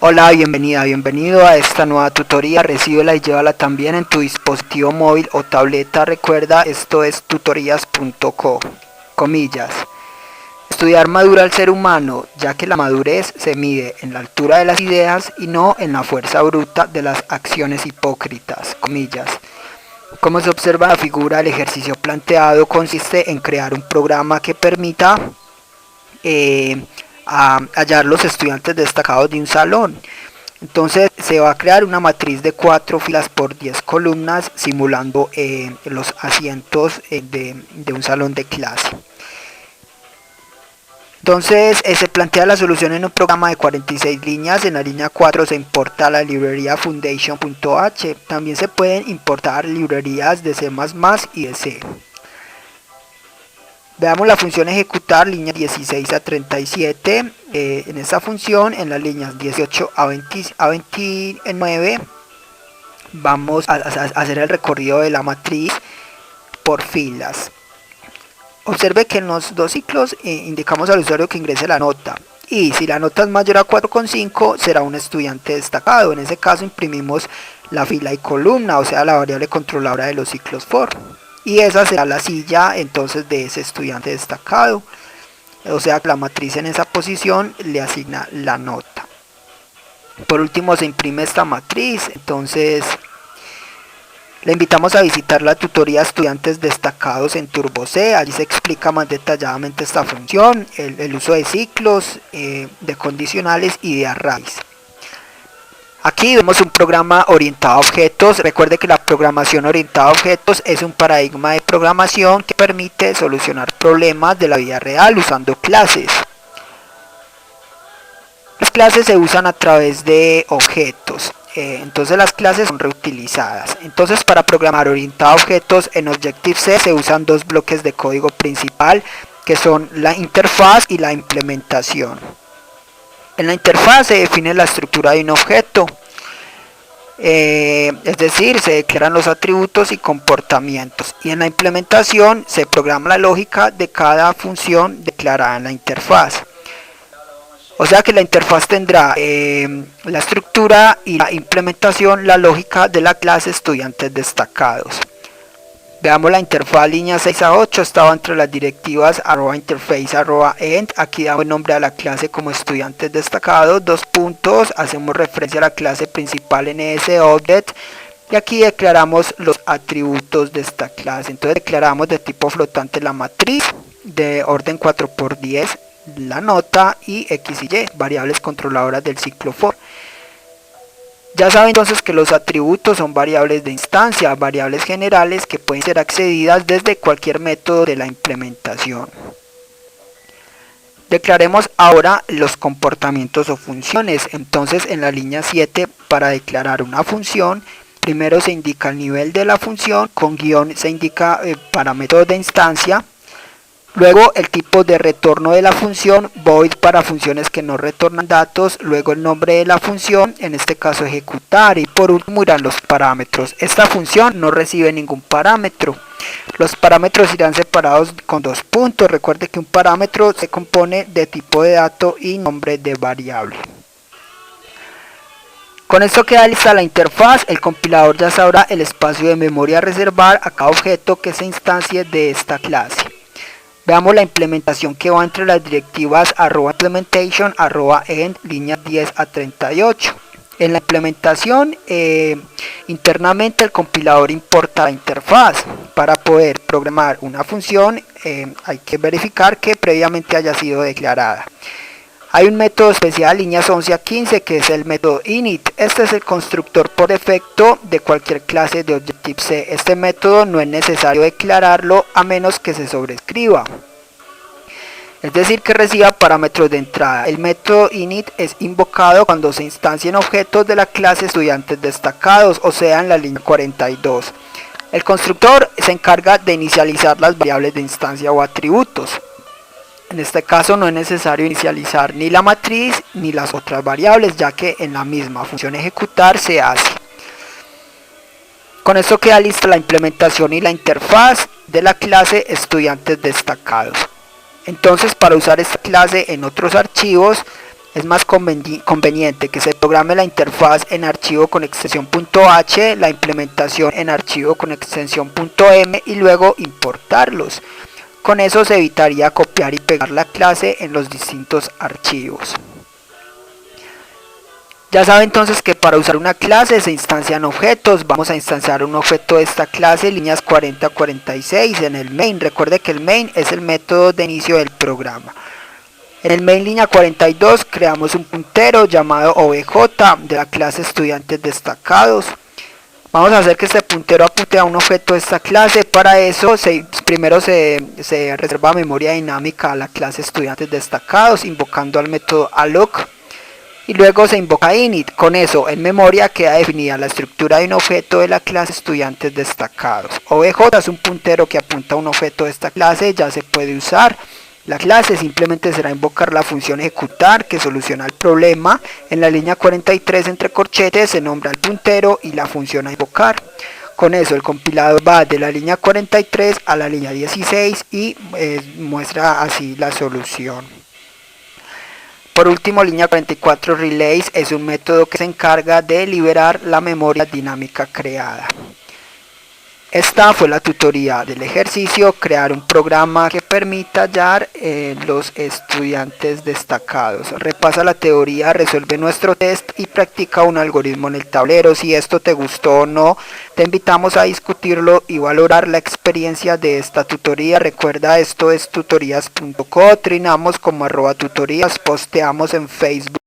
Hola, bienvenido a esta nueva tutoría. Recíbela y llévala también en tu dispositivo móvil o tableta. Recuerda, esto es tutorías.co. Comillas. Estudiar madura al ser humano, ya que la madurez se mide en la altura de las ideas y no en la fuerza bruta de las acciones hipócritas. Comillas. Como se observa en la figura, el ejercicio planteado consiste en crear un programa que permita hallar los estudiantes destacados de un salón. Entonces se va a crear una matriz de 4 filas por 10 columnas simulando los asientos de un salón de clase. Entonces se plantea la solución en un programa de 46 líneas. En la línea 4 se importa la librería foundation.h. También se pueden importar librerías de C++ y de C. Veamos la función ejecutar, línea 16 a 37. En esta función, en las líneas 18 a 29, vamos a hacer el recorrido de la matriz por filas. Observe que en los dos ciclos indicamos al usuario que ingrese la nota. Y si la nota es mayor a 4,5 será un estudiante destacado. En ese caso imprimimos la fila y columna, o sea la variable controladora de los ciclos for. Y esa será la silla entonces de ese estudiante destacado, o sea que la matriz en esa posición le asigna la nota. Por último se imprime esta matriz. Entonces le invitamos a visitar la tutoría estudiantes destacados en Turbo C. Allí se explica más detalladamente esta función, el uso de ciclos, de condicionales y de arrays. Aquí vemos un programa orientado a objetos. Recuerde que la programación orientada a objetos es un paradigma de programación que permite solucionar problemas de la vida real usando clases. Las clases se usan a través de objetos. Entonces las clases son reutilizadas. Entonces para programar orientado a objetos en Objective-C se usan dos bloques de código principal que son la interfaz y la implementación. En la interfaz se define la estructura de un objeto, es decir, se declaran los atributos y comportamientos, y en la implementación se programa la lógica de cada función declarada en la interfaz. O sea que la interfaz tendrá la estructura y la implementación, la lógica de la clase estudiantes destacados. Veamos la interfaz, línea 6 a 8, estaba entre las directivas @interface@end. Aquí damos nombre a la clase como estudiantes destacados, dos puntos, hacemos referencia a la clase principal en ese object y aquí declaramos los atributos de esta clase. Entonces declaramos de tipo flotante la matriz de orden 4×10, la nota y x y y, variables controladoras del ciclo for. Ya saben entonces que los atributos son variables de instancia, variables generales que pueden ser accedidas desde cualquier método de la implementación. Declaremos ahora los comportamientos o funciones. Entonces en la línea 7, para declarar una función, primero se indica el nivel de la función, con guión se indica para métodos de instancia. Luego el tipo de retorno de la función, void para funciones que no retornan datos, luego el nombre de la función, en este caso ejecutar, y por último irán los parámetros. Esta función no recibe ningún parámetro. Los parámetros irán separados con dos puntos. Recuerde que un parámetro se compone de tipo de dato y nombre de variable. Con esto queda lista la interfaz. El compilador ya sabrá el espacio de memoria a reservar a cada objeto que se instancie de esta clase. Veamos la implementación que va entre las directivas @implementation, @end, línea 10 a 38. En la implementación, internamente el compilador importa la interfaz. Para poder programar una función hay que verificar que previamente haya sido declarada. Hay un método especial, líneas 11 a 15, que es el método init. Este es el constructor por defecto de cualquier clase de Objective-C. Este método no es necesario declararlo a menos que se sobrescriba. Es decir, que reciba parámetros de entrada. El método init es invocado cuando se instancien objetos de la clase estudiantes destacados, o sea en la línea 42. El constructor se encarga de inicializar las variables de instancia o atributos. En este caso no es necesario inicializar ni la matriz ni las otras variables, ya que en la misma función ejecutar se hace. Con esto queda lista la implementación y la interfaz de la clase estudiantes destacados. Entonces, para usar esta clase en otros archivos, es más conveniente que se programe la interfaz en archivo con extensión .h, la implementación en archivo con extensión .m y luego importarlos. Con eso se evitaría copiar y pegar la clase en los distintos archivos. Ya sabe entonces que para usar una clase se instancian objetos. Vamos a instanciar un objeto de esta clase, líneas 40 a 46 en el main. Recuerde que el main es el método de inicio del programa. En el main línea 42 creamos un puntero llamado obj de la clase estudiantes destacados. Vamos a hacer que este puntero apunte a un objeto de esta clase. Para eso primero se reserva memoria dinámica a la clase estudiantes destacados invocando al método alloc. Y luego se invoca init. Con eso en memoria queda definida la estructura de un objeto de la clase estudiantes destacados. obj es un puntero que apunta a un objeto de esta clase, ya se puede usar. La clase simplemente será invocar la función ejecutar que soluciona el problema. En la línea 43 entre corchetes se nombra el puntero y la función a invocar. Con eso el compilador va de la línea 43 a la línea 16 y muestra así la solución. Por último, línea 44 relays es un método que se encarga de liberar la memoria dinámica creada. Esta fue la tutoría del ejercicio, crear un programa que permita hallar los estudiantes destacados. Repasa la teoría, resuelve nuestro test y practica un algoritmo en el tablero. Si esto te gustó o no, te invitamos a discutirlo y valorar la experiencia de esta tutoría. Recuerda, esto es tutorías.co, trinamos como @tutorías, posteamos en Facebook.